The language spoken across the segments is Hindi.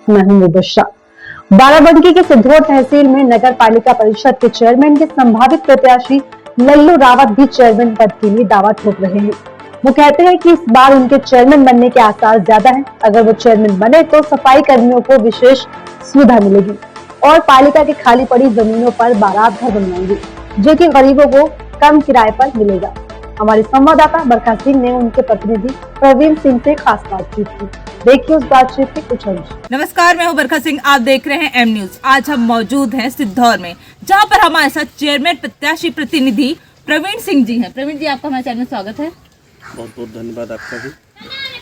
मैं हूं मुबश्शा। बाराबंकी के सिद्धौर तहसील में नगर पालिका परिषद के चेयरमैन के संभावित प्रत्याशी लल्लू रावत भी चेयरमैन पद के लिए दावा ठोक रहे हैं। वो कहते हैं कि इस बार उनके चेयरमैन बनने के आसार ज्यादा हैं। अगर वो चेयरमैन बने तो सफाई कर्मियों को विशेष सुविधा मिलेगी और पालिका की खाली पड़ी जमीनों पर बारात घर बनवाएंगे, जो कि गरीबों को कम किराए पर मिलेगा। हमारे संवाददाता बरखा सिंह ने उनके प्रतिनिधि प्रवीण सिंह से खास बातचीत की। देखिए उस बातचीत के कुछ अंश। नमस्कार, मैं हूं बरखा सिंह, आप देख रहे हैं एम न्यूज। आज हम मौजूद हैं सिद्धौर में, जहां पर हमारे साथ चेयरमैन प्रत्याशी प्रतिनिधि प्रवीण सिंह जी हैं। प्रवीण जी, आपका हमारे चैनल में स्वागत है। बहुत बहुत धन्यवाद आपका भी।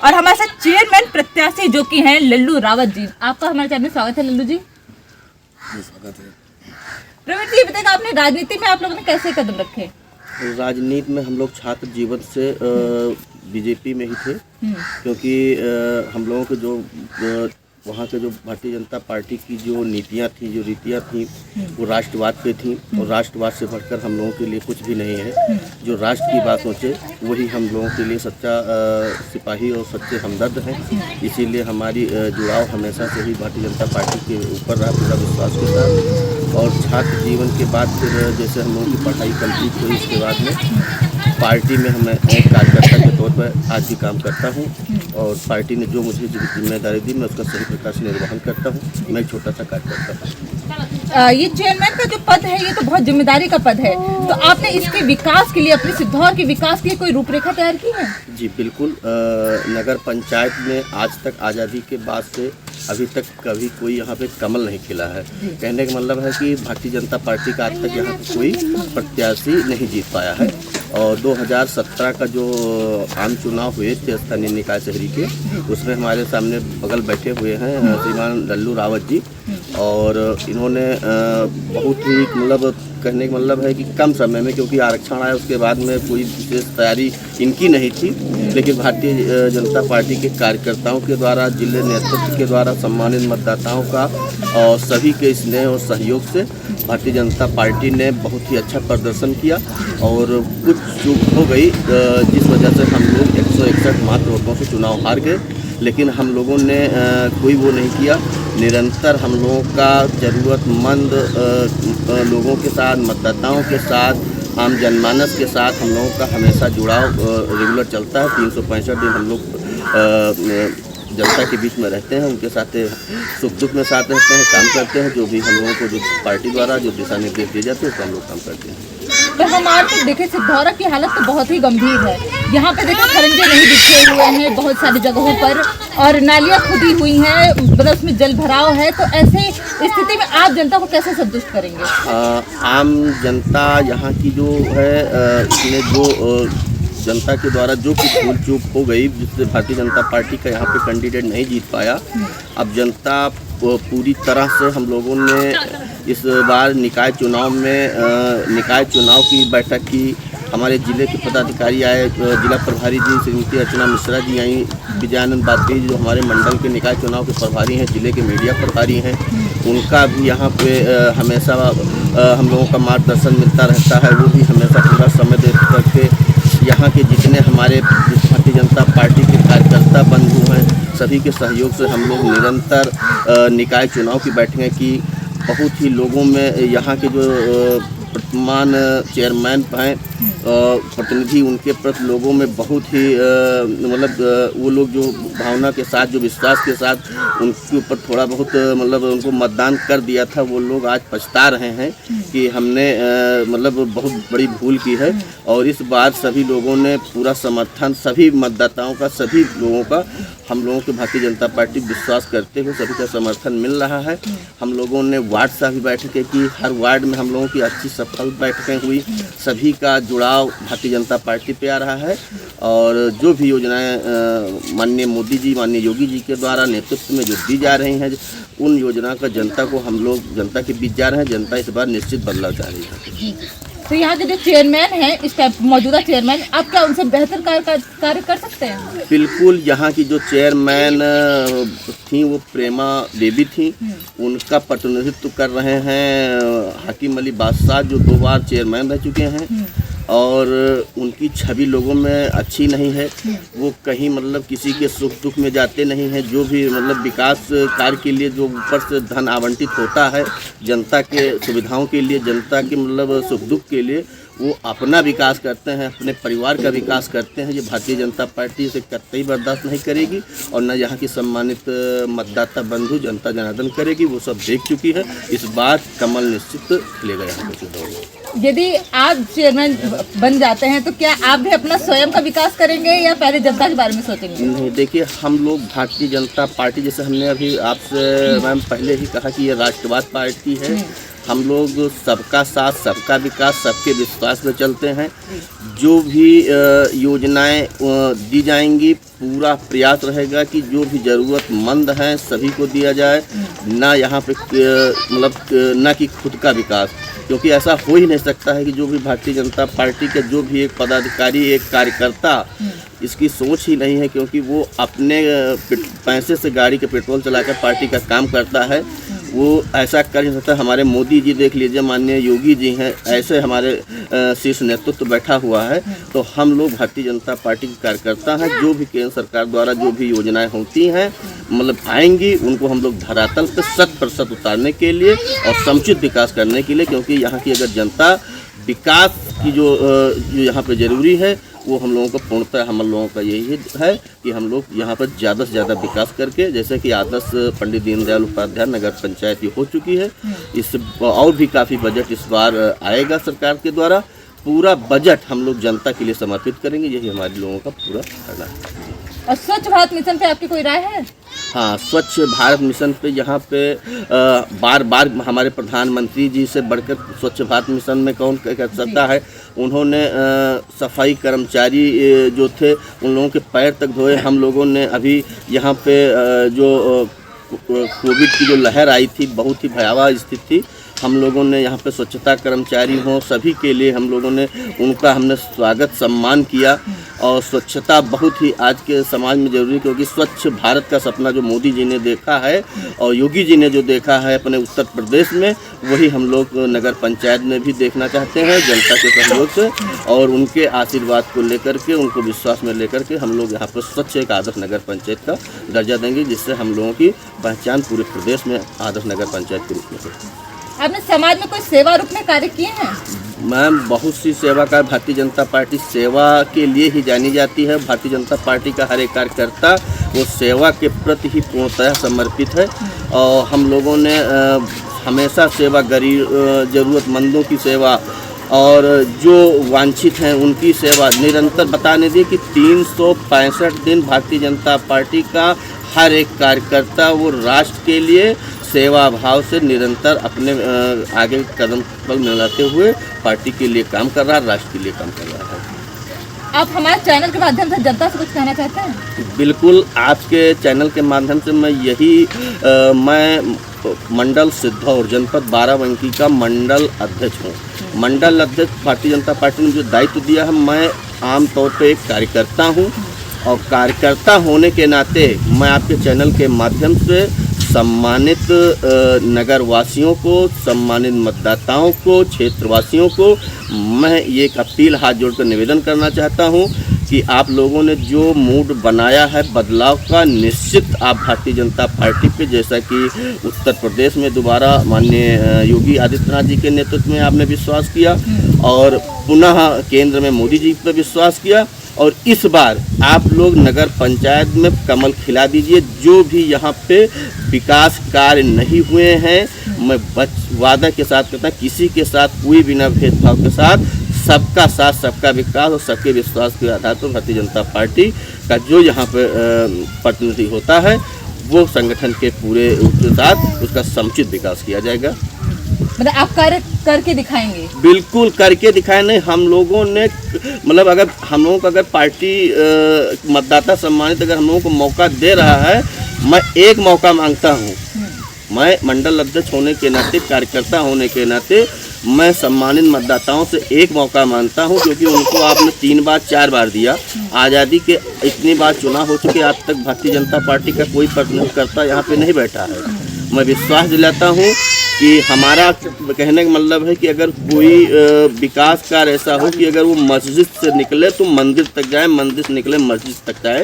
और हमारे साथ चेयरमैन प्रत्याशी जो कि हैं लल्लू रावत जी, आपका हमारे चैनल में स्वागत है। लल्लू जी, स्वागत है। प्रवीण जी, बताइए आपने राजनीति में आप लोगों ने कैसे कदम रखे? राजनीति में हम लोग छात्र जीवन से बीजेपी में ही थे, क्योंकि हम लोगों के जो वहाँ के जो भारतीय जनता पार्टी की जो नीतियाँ थी, जो रीतियाँ थी, वो राष्ट्रवाद पे थी और राष्ट्रवाद से बढ़कर हम लोगों के लिए कुछ भी नहीं है। जो राष्ट्र की बात सोचे वही हम लोगों के लिए सच्चा सिपाही और सच्चे हमदर्द हैं। इसीलिए हमारी जुड़ाव हमेशा से ही भारतीय जनता पार्टी के ऊपर रहा, पूरा विश्वास के साथ। और छात्र जीवन के बाद फिर जैसे हम लोगों की पढ़ाई कंप्लीट हुई, इसके बाद में पार्टी में मैं एक कार्यकर्ता के तौर पर आज भी काम करता हूं और पार्टी ने जो मुझे जिम्मेदारी दी मैं उसका सही प्रकार से निर्वहन करता हूं। मैं एक छोटा सा कार्यकर्ता हूं। ये चेयरमैन का जो पद है, ये तो बहुत जिम्मेदारी का पद है, तो आपने इसके विकास के लिए, अपने सिद्धौर के विकास के लिए कोई रूपरेखा तैयार की है? जी बिल्कुल। नगर पंचायत में आज तक आज़ादी के बाद से अभी तक कभी कोई यहाँ पे कमल नहीं खिला है। कहने का मतलब है कि भारतीय जनता पार्टी का आज तक यहाँ कोई प्रत्याशी नहीं जीत पाया है। और 2017 का जो आम चुनाव हुए थे स्थानीय निकाय शहरी के, उसमें हमारे सामने बगल बैठे हुए हैं श्रीमान लल्लू रावत जी, और इन्होंने बहुत ही मतलब कहने का मतलब है कि कम समय में, क्योंकि आरक्षण आया उसके बाद में कोई विशेष तैयारी इनकी नहीं थी, लेकिन भारतीय जनता पार्टी के कार्यकर्ताओं के द्वारा, जिले नेतृत्व के द्वारा, सम्मानित मतदाताओं का और सभी के स्नेह और सहयोग से भारतीय जनता पार्टी ने बहुत ही अच्छा प्रदर्शन किया। और कुछ चूक हो गई जिस वजह से हम लोग 161 मात्र वोटों से चुनाव हार गए, लेकिन हम लोगों ने कोई वो नहीं किया। निरंतर हम लोगों का ज़रूरतमंद लोगों के साथ, मतदाताओं के साथ, आम जनमानस के साथ हम लोगों का हमेशा जुड़ाव रेगुलर चलता है। 365 दिन हम लोग जनता के बीच में रहते हैं, उनके साथ सुख दुख में साथ रहते हैं, काम करते हैं। जो भी हम लोगों को जो पार्टी द्वारा जो दिशा निर्देश दिए जाते हैं उसका हम लोग काम करते हैं। तो हम आज तो देखे सिद्धौरा की हालत तो बहुत ही गंभीर है। यहाँ पे देखो खरंजे नहीं बिछे हुए हैं बहुत सारी जगहों पर, और नालियाँ खुदी हुई हैं, मतलब उसमें जल भराव है। तो ऐसे स्थिति में आप जनता को कैसे संतुष्ट करेंगे? आम जनता यहाँ की जो है, इसमें जो जनता के द्वारा जो कुछ भूल चूक हो गई, जिससे भारतीय जनता पार्टी का यहाँ पे कैंडिडेट नहीं जीत पाया, अब जनता पूरी तरह से हम लोगों ने इस बार निकाय चुनाव में निकाय चुनाव की बैठक की। हमारे ज़िले के पदाधिकारी आए, जिला प्रभारी जी श्रीमती अर्चना मिश्रा जी आई, विजयानंद बाती जो हमारे मंडल के निकाय चुनाव के प्रभारी हैं, जिले के मीडिया प्रभारी हैं, उनका भी यहाँ पे हमेशा हम लोगों का मार्गदर्शन मिलता रहता है। वो भी हमेशा पूरा समय दे करके यहाँ के जितने हमारे भारतीय जनता पार्टी के कार्यकर्ता बंधु हैं, सभी के सहयोग से हम लोग निरंतर निकाय चुनाव की बैठकें की। बहुत ही लोगों में यहाँ के जो वर्तमान चेयरमैन हैं प्रतिनिधि, उनके प्रति लोगों में बहुत ही मतलब वो लोग जो भावना के साथ, जो विश्वास के साथ उनके ऊपर थोड़ा बहुत मतलब उनको मतदान कर दिया था, वो लोग आज पछता रहे हैं कि हमने मतलब बहुत बड़ी भूल की है। और इस बार सभी लोगों ने पूरा समर्थन, सभी मतदाताओं का, सभी लोगों का हम लोगों के भारतीय जनता पार्टी विश्वास करते हुए सभी का समर्थन मिल रहा है। हम लोगों ने वार्ड से भी बैठकें की, हर वार्ड में हम लोगों की अच्छी सफल बैठकें हुई, सभी का जुड़ाव भारतीय जनता पार्टी पे आ रहा है। और जो भी योजनाएं माननीय मोदी जी, माननीय योगी जी के द्वारा नेतृत्व में जो दी जा रही हैं, उन योजना का जनता को हम लोग जनता के बीच जा रहे हैं। जनता इस बार निश्चित बदलाव चाह रही है। तो यहाँ के जो चेयरमैन हैं, इस टाइप मौजूदा चेयरमैन, आप क्या उनसे बेहतर कार्य कर सकते हैं? बिल्कुल। यहाँ की जो चेयरमैन थी वो प्रेमा देवी थी, उनका प्रतिनिधित्व कर रहे हैं हाकिम अली बादशाह, जो 2 बार चेयरमैन रह चुके हैं। और उनकी छवि लोगों में अच्छी नहीं है। वो कहीं मतलब किसी के सुख दुख में जाते नहीं हैं। जो भी मतलब विकास कार्य के लिए जो ऊपर से धन आवंटित होता है जनता के सुविधाओं के लिए, जनता के मतलब सुख दुख के लिए, वो अपना विकास करते हैं, अपने परिवार का विकास करते हैं। ये भारतीय जनता पार्टी इसे कतई बर्दाश्त नहीं करेगी और न यहाँ की सम्मानित मतदाता बंधु जनता जनार्दन करेगी। वो सब देख चुकी है। इस बार कमल निश्चित खिलेगा यहाँ पे सिद्धौर में। यदि आप चेयरमैन बन जाते हैं तो क्या आप भी अपना स्वयं का विकास करेंगे या पहले जनता के बारे में सोचेंगे? नहीं, देखिए, हम लोग भारतीय जनता पार्टी, जैसे हमने अभी आपसे मैम पहले ही कहा कि ये राष्ट्रवाद पार्टी है। हम लोग सबका साथ, सबका विकास, सबके विश्वास में चलते हैं। जो भी योजनाएं दी जाएंगी, पूरा प्रयास रहेगा कि जो भी ज़रूरतमंद हैं सभी को दिया जाए। ना यहाँ पे मतलब ना कि खुद का विकास, क्योंकि ऐसा हो ही नहीं सकता है कि जो भी भारतीय जनता पार्टी के जो भी एक पदाधिकारी, एक कार्यकर्ता, इसकी सोच ही नहीं है, क्योंकि वो अपने पैसे से गाड़ी के पेट्रोल चलाकर पार्टी का काम करता है। वो ऐसा कर नहीं सकता। हमारे मोदी जी देख लीजिए, माननीय योगी जी हैं, ऐसे हमारे शीर्ष नेतृत्व बैठा हुआ है। तो हम लोग भारतीय जनता पार्टी के कार्यकर्ता हैं। जो भी केंद्र सरकार द्वारा जो भी योजनाएं होती हैं मतलब आएंगी, उनको हम लोग धरातल पर 100% उतारने के लिए और समुचित विकास करने के लिए, क्योंकि यहाँ की अगर जनता विकास की जो यहाँ पे ज़रूरी है, वो हम लोगों को पूर्णतः हम लोगों का यही है कि हम लोग यहाँ पर ज़्यादा से ज़्यादा विकास करके, जैसे कि आदर्श पंडित दीनदयाल उपाध्याय नगर पंचायत ये हो चुकी है, इससे और भी काफ़ी बजट इस बार आएगा सरकार के द्वारा। पूरा बजट हम लोग जनता के लिए समर्पित करेंगे, यही हमारे लोगों का पूरा करना है। और स्वच्छ भारत मिशन पे आपकी कोई राय है? हाँ, स्वच्छ भारत मिशन पे यहाँ पे बार बार हमारे प्रधानमंत्री जी से बढ़कर स्वच्छ भारत मिशन में कौन कर सकता है। उन्होंने सफाई कर्मचारी जो थे उन लोगों के पैर तक धोए। हम लोगों ने अभी यहाँ पे जो कोविड की जो लहर आई थी, बहुत ही भयावह स्थिति थी। हम लोगों ने यहाँ पे स्वच्छता कर्मचारी हों सभी के लिए हम लोगों ने उनका हमने स्वागत सम्मान किया। और स्वच्छता बहुत ही आज के समाज में ज़रूरी, क्योंकि स्वच्छ भारत का सपना जो मोदी जी ने देखा है और योगी जी ने जो देखा है अपने उत्तर प्रदेश में, वही हम लोग नगर पंचायत में भी देखना चाहते हैं जनता के सहयोग से। और उनके आशीर्वाद को लेकर के, उनको विश्वास में लेकर के हम लोग यहाँ पर स्वच्छ एक आदर्श नगर पंचायत का दर्जा देंगे, जिससे हम लोगों की पहचान पूरे प्रदेश में आदर्श नगर पंचायत के रूप में हो। आपने समाज में कोई सेवा रूप में कार्य किए हैं? मैम, बहुत सी सेवा का भारतीय जनता पार्टी सेवा के लिए ही जानी जाती है। भारतीय जनता पार्टी का हर एक कार्यकर्ता वो सेवा के प्रति ही पूर्णतः समर्पित है। और हम लोगों ने हमेशा सेवा, गरीब ज़रूरतमंदों की सेवा और जो वांछित हैं उनकी सेवा निरंतर। बताने दी कि 365 दिन भारतीय जनता पार्टी का हर एक कार्यकर्ता वो राष्ट्र के लिए सेवा भाव से निरंतर अपने आगे कदम पर मिलाते हुए पार्टी के लिए काम कर रहा है, राष्ट्र के लिए काम कर रहा है। आप हमारे चैनल के माध्यम से जनता से कुछ कहना चाहते हैं? बिल्कुल, आपके चैनल के माध्यम से मैं यही मैं मंडल सिद्धौर जनपद बाराबंकी का मंडल अध्यक्ष हूँ। मंडल अध्यक्ष भारतीय जनता पार्टी ने जो दायित्व दिया है, मैं आमतौर पर एक कार्यकर्ता हूँ और कार्यकर्ता होने के नाते मैं आपके चैनल के माध्यम से सम्मानित नगरवासियों को, सम्मानित मतदाताओं को, क्षेत्रवासियों को मैं ये एक अपील हाथ जोड़कर निवेदन करना चाहता हूँ कि आप लोगों ने जो मूड बनाया है बदलाव का, निश्चित आप भारतीय जनता पार्टी पे, जैसा कि उत्तर प्रदेश में दोबारा माननीय योगी आदित्यनाथ जी के नेतृत्व में आपने विश्वास किया और पुनः केंद्र में मोदी जी पर विश्वास किया, और इस बार आप लोग नगर पंचायत में कमल खिला दीजिए। जो भी यहाँ पे विकास कार्य नहीं हुए हैं, मैं वादा के साथ कहता हूँ, किसी के साथ कोई बिना भेदभाव के साथ सबका साथ, सबका विकास और सबके विश्वास के आधार पर भारतीय जनता पार्टी का जो यहाँ पे प्रतिनिधि होता है वो संगठन के पूरे साथ उसका समुचित विकास किया जाएगा। मतलब आप कार्य करके दिखाएंगे? बिल्कुल करके दिखाए। नहीं, हम लोगों ने मतलब अगर हम लोगों को अगर पार्टी मतदाता सम्मानित अगर हम लोगों को मौका दे रहा है, मैं एक मौका मांगता हूँ। मैं मंडल अध्यक्ष होने के नाते, कार्यकर्ता होने के नाते मैं सम्मानित मतदाताओं से एक मौका मांगता हूं, क्योंकि उनको आपने 3 बार 4 बार दिया। आज़ादी के इतनी बार चुनाव हो चुके, आज तक भारतीय जनता पार्टी का कोई प्रतिनिधिकर्ता यहाँ पे नहीं बैठा है। मैं विश्वास दिलाता हूँ कि हमारा कहने का मतलब है कि अगर कोई विकास कार्य ऐसा हो कि अगर वो मस्जिद से निकले तो मंदिर तक जाए, मंदिर से निकले मस्जिद तक जाए,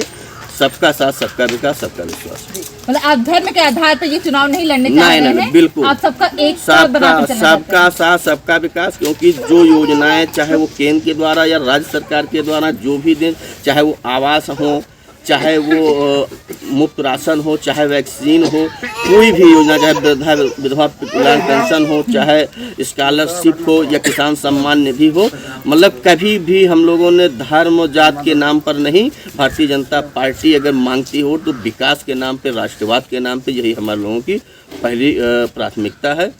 सबका साथ, सबका विकास, सबका विश्वास। मतलब आप धर्म के आधार पर ये चुनाव नहीं लड़ने चाह रहे हैं? नहीं, बिल्कुल। आप सबका एक साथ बना के चलना चाहते हैं। सबका साथ, सबका विकास, क्योंकि जो योजनाएं चाहे वो केंद्र के द्वारा या राज्य सरकार के द्वारा जो भी दें, चाहे वो आवास हो, चाहे वो मुफ्त राशन हो, चाहे वैक्सीन हो, कोई भी योजना, चाहे विधवा कल्याण पेंशन हो, चाहे स्कॉलरशिप हो या किसान सम्मान निधि हो, मतलब कभी भी हम लोगों ने धर्म और जात के नाम पर नहीं, भारतीय जनता पार्टी अगर मांगती हो तो विकास के नाम पे, राष्ट्रवाद के नाम पे, यही हमारे लोगों की पहली प्राथमिकता है।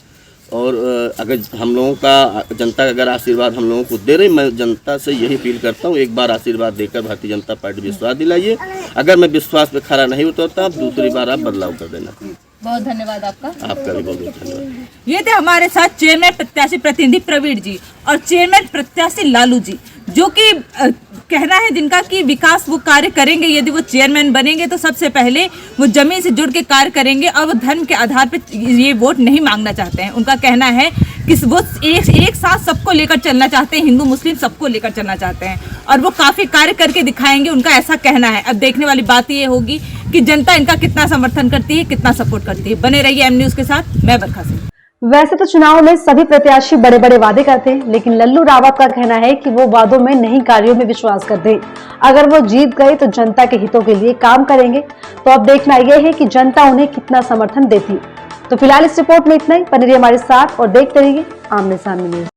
और अगर हम लोगों का जनता अगर आशीर्वाद हम लोगों को दे रही, मैं जनता से यही अपील करता हूँ, एक बार आशीर्वाद देकर भारतीय जनता पार्टी विश्वास दिलाइए। अगर मैं विश्वास पे खरा नहीं उतरता, दूसरी बार आप बदलाव कर देना। बहुत धन्यवाद आपका। आपका भी बहुत बहुत धन्यवाद। ये थे हमारे साथ चेयरमैन प्रत्याशी प्रतिनिधि प्रवीण जी और चेयरमैन प्रत्याशी लालू जी, जो कि कहना है जिनका कि विकास वो कार्य करेंगे। यदि वो चेयरमैन बनेंगे तो सबसे पहले वो जमीन से जुड़ के कार्य करेंगे और वो धर्म के आधार पर ये वोट नहीं मांगना चाहते हैं। उनका कहना है कि वो एक साथ सबको लेकर चलना चाहते हैं, हिंदू मुस्लिम सबको लेकर चलना चाहते हैं और वो काफ़ी कार्य करके दिखाएंगे, उनका ऐसा कहना है। अब देखने वाली बात ये होगी कि जनता इनका कितना समर्थन करती है, कितना सपोर्ट करती है। बने रहिए एम न्यूज़ के साथ, मैं बरखा सिंह। वैसे तो चुनाव में सभी प्रत्याशी बड़े बड़े वादे करते हैं, लेकिन लल्लू रावत का कहना है कि वो वादों में नहीं, कार्यों में विश्वास करते हैं। अगर वो जीत गए तो जनता के हितों के लिए काम करेंगे। तो अब देखना यह है कि जनता उन्हें कितना समर्थन देती है। तो फिलहाल इस रिपोर्ट में इतना ही। बने रहिए हमारे साथ और देखते रहिए आमने सामने न्यूज़।